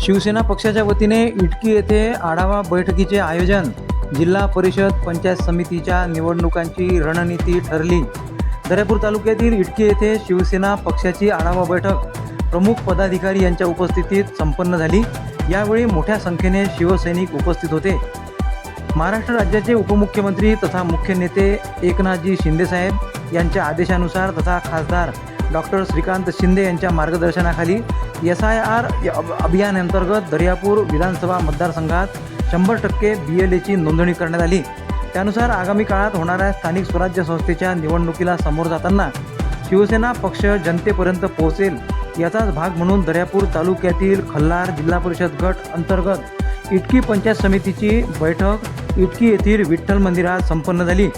शिवसेना पक्षाच्या वतीने इटकी येथे आढावा बैठकीचे आयोजन. जिल्हा परिषद पंचायत समितीच्या निवडणुकांची रणनीती ठरली. दर्यापूर तालुक्यातील इटकी येथे शिवसेना पक्षाची आढावा बैठक प्रमुख पदाधिकारी यांच्या उपस्थितीत संपन्न झाली. यावेळी मोठ्या संख्येने शिवसैनिक उपस्थित होते. महाराष्ट्र राज्याचे उपमुख्यमंत्री तथा मुख्य नेते एकनाथजी शिंदेसाहेब यांच्या आदेशानुसार तथा खासदार डॉक्टर श्रीकांत शिंदे यांच्या मार्गदर्शनाखाली SIR अभियानांतर्गत दर्यापूर विधानसभा मतदारसंघात 100% BLAची नोंदणी करण्यात आली. त्यानुसार आगामी काळात होणाऱ्या स्थानिक स्वराज्य संस्थेच्या निवडणुकीला समोर जाताना शिवसेना पक्ष जनतेपर्यंत पोहोचेल याचाच भाग म्हणून दर्यापूर तालुक्यातील खल्लार जिल्हा परिषद गट अंतर्गत इटकी पंचायत समितीची बैठक इटकी येथील विठ्ठल मंदिरात संपन्न झाली.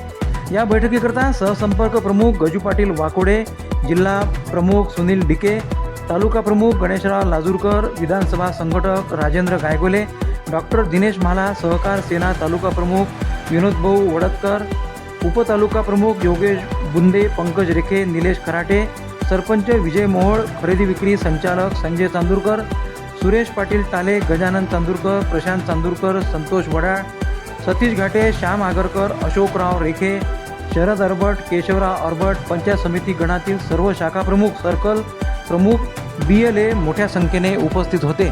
या बैठकीकरता सहसंपर्क प्रमुख गजू पाटील वाकोडे, जिल्हा प्रमुख सुनील डिके, तालुका प्रमुख गणेशराव लाजूरकर, विधानसभा संघटक राजेंद्र गायगोले, डॉक्टर दिनेश म्हाला, सहकार सेना तालुका प्रमुख विनोदभाऊ वडतकर, उपतालुका प्रमुख योगेश बुंदे, पंकज रेखे, निलेश खराटे, सरपंच विजय मोहोळ, खरेदी विक्री संचालक संजय चांदूरकर, सुरेश पाटील टाले, गजानन चांदूरकर, प्रशांत चांदूरकर, संतोष वडाळ, सतीश घाटे, श्याम आगरकर, अशोकराव रेखे, शरद अरबट, केशवराव अरबट, पंचायत समिती गणातील सर्व शाखा प्रमुख, सर्कल प्रमुख, BLA मोठ्या संख्येने उपस्थित होते.